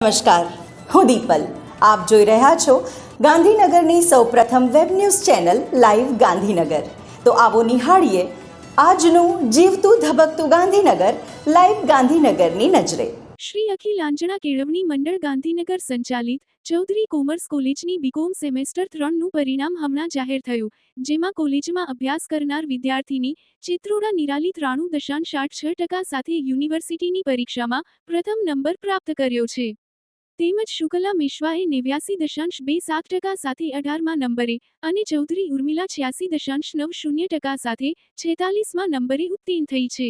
નમસ્કાર, હું દીપલ. આપ જોઈ રહ્યા છો ગાંધીનગરની સૌપ્રથમ web news channel live Gandhinagar. તો આવો નિહાળીએ આજનું જીવતું ધબકતું ગાંધીનગર લાઈવ ગાંધીનગરની નજરે. શ્રી અખિલ આંજણા કેળવણી મંડળ ગાંધીનગર સંચાલિત ચૌધરી કોમર્સ કોલેજની બીકોમ સેમેસ્ટર 3નું પરિણામ હમણાં જાહેર થયું, જેમાં કોલેજમાં અભ્યાસ કરનાર વિદ્યાર્થીની ચિત્રોડા નિરાલી 93.86% સાથે યુનિવર્સિટીની પરીક્ષામાં પ્રથમ નંબર પ્રાપ્ત કર્યો છે. તેમજ શુકલા મિશ્વાએ 89.27% સાથે 18મા નંબરે અને ચૌધરી ઉર્મિલા 86.90% સાથે 46મા નંબરે ઉત્તીર્ણ થઈ છે.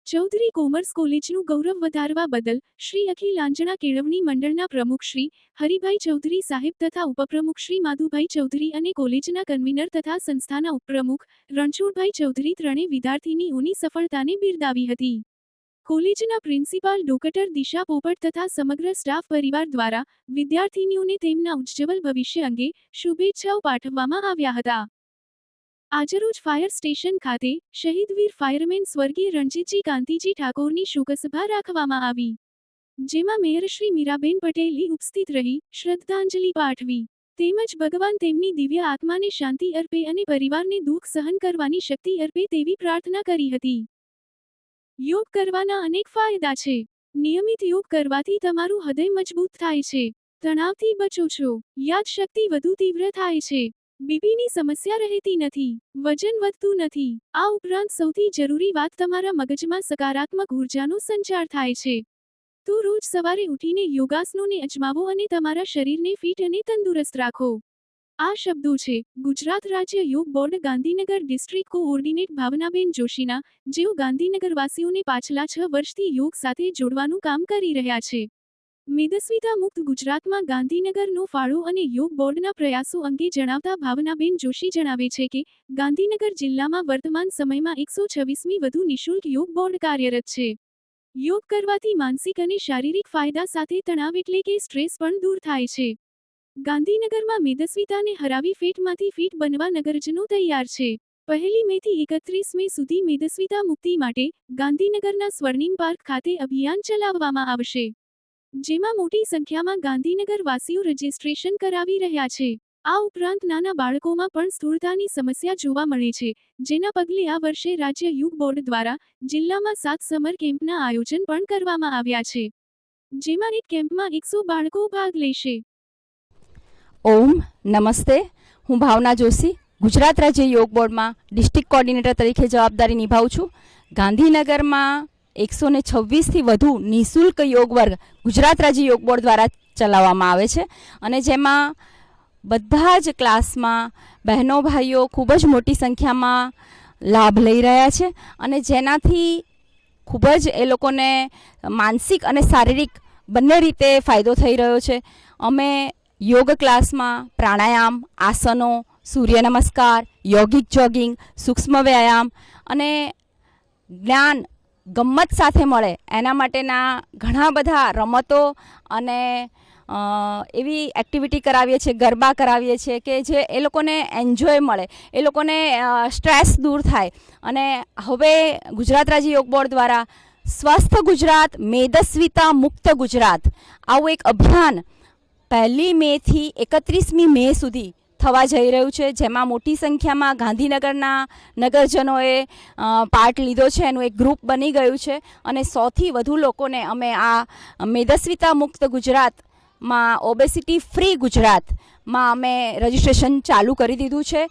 ચૌધરી કોમર્સ કોલેજનું ગૌરવ વધારવા બદલ શ્રી અખિલ આંજણા કેળવણી મંડળના પ્રમુખ શ્રી હરિભાઈ ચૌધરી સાહેબ તથા ઉપપ્રમુખ શ્રી માધુભાઈ ચૌધરી અને કોલેજના કન્વીનર તથા સંસ્થાના ઉપપ્રમુખ રણછોડભાઈ ચૌધરી ત્રણેય વિદ્યાર્થીનીઓની સફળતાને બિરદાવી હતી. કોલેજના પ્રિન્સિપાલ ડોક્ટર દિશા પોપટ તથા સમગ્ર સ્ટાફ પરિવાર દ્વારા વિદ્યાર્થીનીઓને તેમના ઉજ્જવલ ભવિષ્ય અંગે શુભેચ્છાઓ પાઠવવામાં આવ્યા હતા. આજરોજ ફાયર સ્ટેશન ખાતે શહીદવીર ફાયરમેન સ્વર્ગીય રણજીતજી કાંતિજી ઠાકોરની શોકસભા રાખવામાં આવી, જેમાં મેયર શ્રી મીરાબેન પટેલે ઉપસ્થિત રહી શ્રદ્ધાંજલિ પાઠવી તેમજ ભગવાન તેમની દિવ્ય આત્માને શાંતિ અર્પે અને પરિવારને દુઃખ સહન કરવાની શક્તિ અર્પે તેવી પ્રાર્થના કરી હતી. યોગ કરવાના અનેક ફાયદા છે. નિયમિત યોગ કરવાથી તમારું હૃદય મજબૂત થાય છે, તણાવથી બચો છો, યાદશક્તિ વધુ તીવ્ર થાય છે, બીપીની સમસ્યા રહેતી નથી, વજન વધતું નથી. આ ઉપરાંત સૌથી જરૂરી વાત તમારા મગજમાં સકારાત્મક ઉર્જાનો સંચાર થાય છે. તો રોજ સવારે ઉઠીને યોગાસનોને અજમાવો અને તમારા શરીરને ફિટ અને તંદુરસ્ત રાખો. આ શબ્દો છે ગુજરાત રાજ્ય યોગ બોર્ડ ગાંધીનગર ડિસ્ટ્રિક્ટ કોઓર્ડિનેટ ભાવનાબેન જોશીના, જેઓ ગાંધીનગરવાસીઓને પાછલા 6 વર્ષથી યોગ સાથે જોડવાનું કામ કરી રહ્યા છે. મેદસ્વીતા મુક્ત ગુજરાતમાં ગાંધીનગરનો ફાળો અને યોગ બોર્ડના પ્રયાસો અંગે જણાવતા ભાવનાબેન જોશી જણાવે છે કે ગાંધીનગર જિલ્લામાં વર્તમાન સમયમાં 126મી વધુ નિઃશુલ્ક યોગ બોર્ડ કાર્યરત છે. યોગ કરવાથી માનસિક અને શારીરિક ફાયદા સાથે તણાવ એટલે કે સ્ટ્રેસ પણ દૂર થાય છે. ગાંધીનગરમાં મેદસ્વીતાને હરાવી ફેટમાંથી ફિટ બનવા નગરજનો તૈયાર છે. 1 મેથી 31 મે સુધી મેદસ્વીતા મુક્તિ માટે ગાંધીનગરના સ્વર્ણિમ પાર્ક ખાતે અભિયાન ચલાવવામાં આવશે, જેમાં મોટી સંખ્યામાં ગાંધીનગર વાસીઓ રજીસ્ટ્રેશન કરાવી રહ્યા છે. આ ઉપરાંત નાના બાળકોમાં પણ સ્થૂળતાની સમસ્યા જોવા મળે છે, જેના પગલે આ વર્ષે રાજ્ય યોગ બોર્ડ દ્વારા જિલ્લામાં 7 સમર કેમ્પના આયોજન પણ કરવામાં આવ્યા છે, જેમાં એક કેમ્પમાં 100 બાળકો ભાગ લેશે. ઓમ નમસ્તે. હું ભાવના જોશી ગુજરાત રાજ્ય યોગ બોર્ડમાં ડિસ્ટ્રિક્ટ કોઓર્ડિનેટર તરીકે જવાબદારી નિભાવું છું. ગાંધીનગરમાં 126થી વધુ નિઃશુલ્ક યોગ વર્ગ ગુજરાત રાજ્ય યોગ બોર્ડ દ્વારા ચલાવવામાં આવે છે અને જેમાં બધા જ ક્લાસમાં બહેનો ભાઈઓ ખૂબ જ મોટી સંખ્યામાં લાભ લઈ રહ્યા છે અને જેનાથી ખૂબ જ એ લોકોને માનસિક અને શારીરિક બંને રીતે ફાયદો થઈ રહ્યો છે. અમે યોગ ક્લાસમાં પ્રાણાયામ, આસનો, સૂર્ય નમસ્કાર, યોગિક જોગિંગ, સૂક્ષ્મ વ્યાયામ અને જ્ઞાન ગમ્મત સાથે મળે એના માટેના ઘણા બધા રમતો અને એવી એક્ટિવિટી કરાવીએ છીએ, ગરબા કરાવીએ છીએ કે જે એ લોકોને એન્જોય મળે, એ લોકોને સ્ટ્રેસ દૂર થાય. અને હવે ગુજરાત રાજ્ય યોગ બોર્ડ દ્વારા સ્વસ્થ ગુજરાત, મેદસ્વીતા મુક્ત ગુજરાત આવું એક અભિયાન 1 મેથી 31મી મે સુધી થવા જઈ રહ્યું છે, જેમાં મોટી સંખ્યામાં ગાંધીનગરના નગરજનોએ પાર્ટ લીધો છે. એનું એક ગ્રુપ બની ગયું છે અને 100થી વધુ લોકોને અમે આ મેદસ્વીતા મુક્ત ગુજરાતમાં ઓબેસિટી ફ્રી ગુજરાતમાં અમે રજિસ્ટ્રેશન ચાલુ કરી દીધું છે,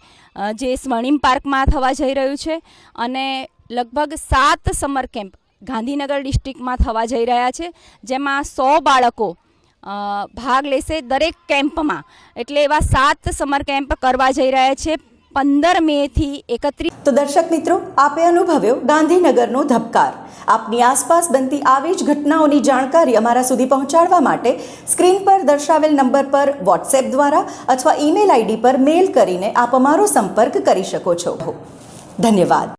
જે સ્વર્ણિમ પાર્કમાં થવા જઈ રહ્યું છે. અને લગભગ 7 સમર કેમ્પ ગાંધીનગર ડિસ્ટ્રિક્ટમાં થવા જઈ રહ્યા છે, જેમાં 100 બાળકો ભાગ લેશે દરેક કેમ્પમાં. એટલે એવા 7 સમર કેમ્પ કરવા જઈ રહ્યા છે 15 મેથી 31. તો દર્શક મિત્રો, આપે અનુભવ્યો ગાંધીનગરનો ધબકાર. આપની આસપાસ બનતી આવી જ ઘટનાઓની જાણકારી અમારા સુધી પહોંચાડવા માટે સ્ક્રીન પર દર્શાવેલ નંબર પર વોટ્સએપ દ્વારા અથવા ઈમેલ આઈડી પર મેલ કરીને આપ અમારો સંપર્ક કરી શકો છો. ધન્યવાદ.